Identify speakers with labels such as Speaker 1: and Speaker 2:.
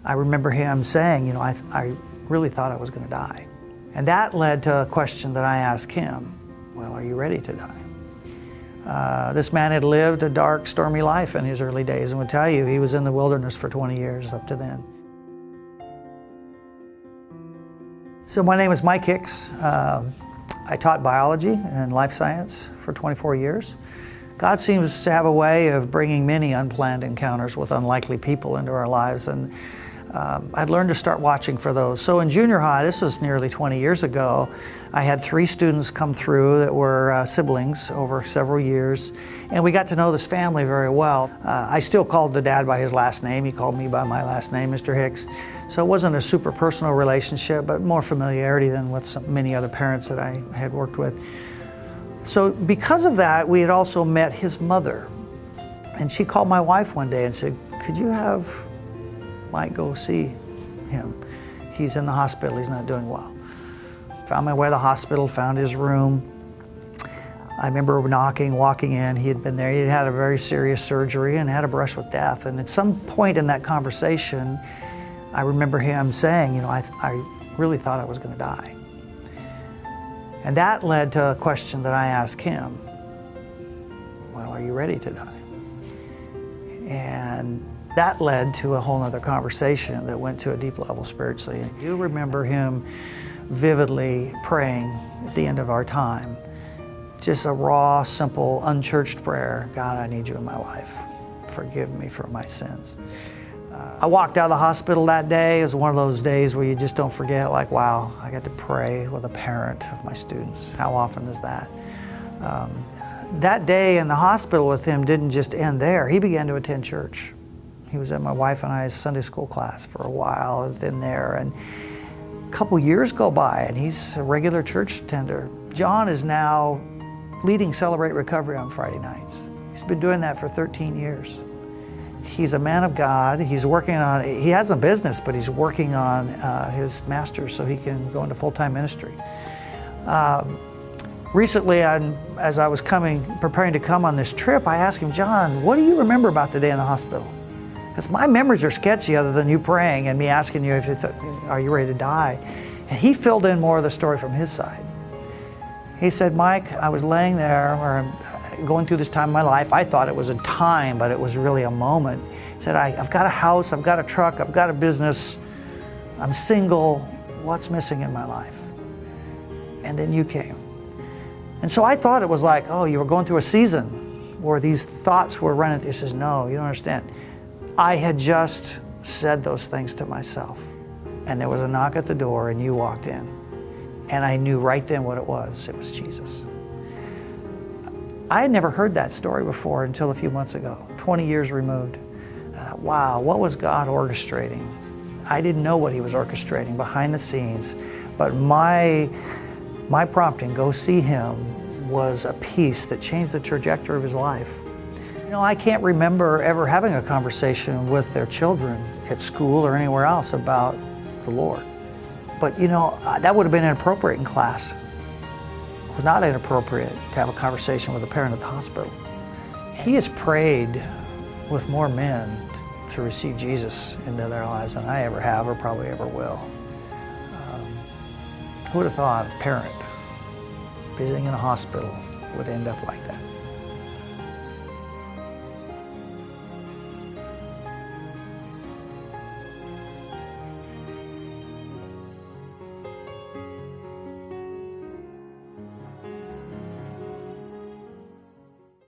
Speaker 1: I remember him saying, I really thought I was going to die. And that led to a question that I asked him, well, are you ready to die? This man had lived a dark, stormy life in his early days and would tell you he was in the wilderness for 20 years up to then. So my name is Mike Hicks. I taught biology and life science for 24 years. God seems to have a way of bringing many unplanned encounters with unlikely people into our lives, and I'd learned to start watching for those. So in junior high, this was nearly 20 years ago, I had 3 students come through that were siblings over several years, and we got to know this family very well. I still called the dad by his last name. He called me by my last name, Mr. Hicks. So it wasn't a super personal relationship, but more familiarity than with many other parents that I had worked with. So because of that, we had also met his mother. And she called my wife one day and said, could you have Mike go see him? He's in the hospital, he's not doing well. Found my way to the hospital, found his room. I remember knocking, walking in, he had been there. He had had a very serious surgery and had a brush with death. And at some point in that conversation, I remember him saying, I really thought I was going to die. And that led to a question that I asked him, well, are you ready to die? And that led to a whole other conversation that went to a deep level spiritually. And I do remember him vividly praying at the end of our time, just a raw, simple, unchurched prayer. God, I need you in my life. Forgive me for my sins. I walked out of the hospital that day. It was one of those days where you just don't forget, like, wow, I got to pray with a parent of my students. How often is that? That day in the hospital with him didn't just end there. He began to attend church. He was at my wife and I's Sunday school class for a while in there. And a couple years go by and he's a regular church attender. John is now leading Celebrate Recovery on Friday nights. He's been doing that for 13 years. He's a man of God. He has a business, but he's working on his master's so he can go into full-time ministry. Recently, as I was preparing to come on this trip, I asked him, John, what do you remember about the day in the hospital? Because my memories are sketchy other than you praying and me asking you, are you ready to die? And he filled in more of the story from his side. He said, Mike, I was laying there, going through this time in my life. I thought it was a time, but it was really a moment. He said, I've got a house, I've got a truck, I've got a business, I'm single. What's missing in my life? And then you came. And so I thought it was like, oh, you were going through a season where these thoughts were running through. He says, no, you don't understand. I had just said those things to myself. And there was a knock at the door and you walked in. And I knew right then what it was. It was Jesus. I had never heard that story before until a few months ago, 20 years removed. I thought, wow, what was God orchestrating? I didn't know what he was orchestrating behind the scenes, but my prompting, go see him, was a piece that changed the trajectory of his life. I can't remember ever having a conversation with their children at school or anywhere else about the Lord. But that would have been inappropriate in class. It was not inappropriate to have a conversation with a parent at the hospital. He has prayed with more men to receive Jesus into their lives than I ever have or probably ever will. Who would have thought a parent visiting in a hospital would end up like that?